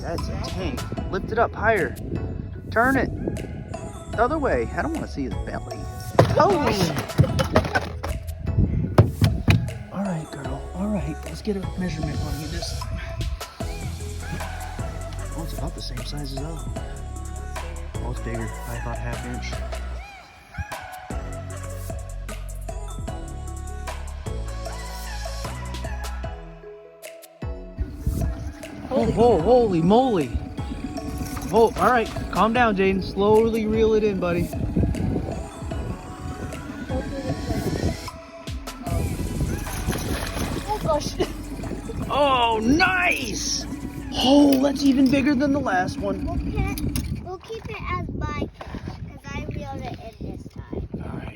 That's a tank. Lift it up higher. Turn it the other way. I don't want to see his belly. Oh! All right, girl. All right. Let's get a measurement on you this time. Oh, it's about the same size as O. Oh, it's bigger. I thought ½ inch. Oh, holy moly. Oh, all right. Calm down, Jaden. Slowly reel it in, buddy. Oh gosh. Oh, nice. Oh, that's even bigger than the last one. We'll keep it as my catch because I reeled it in this time. All right.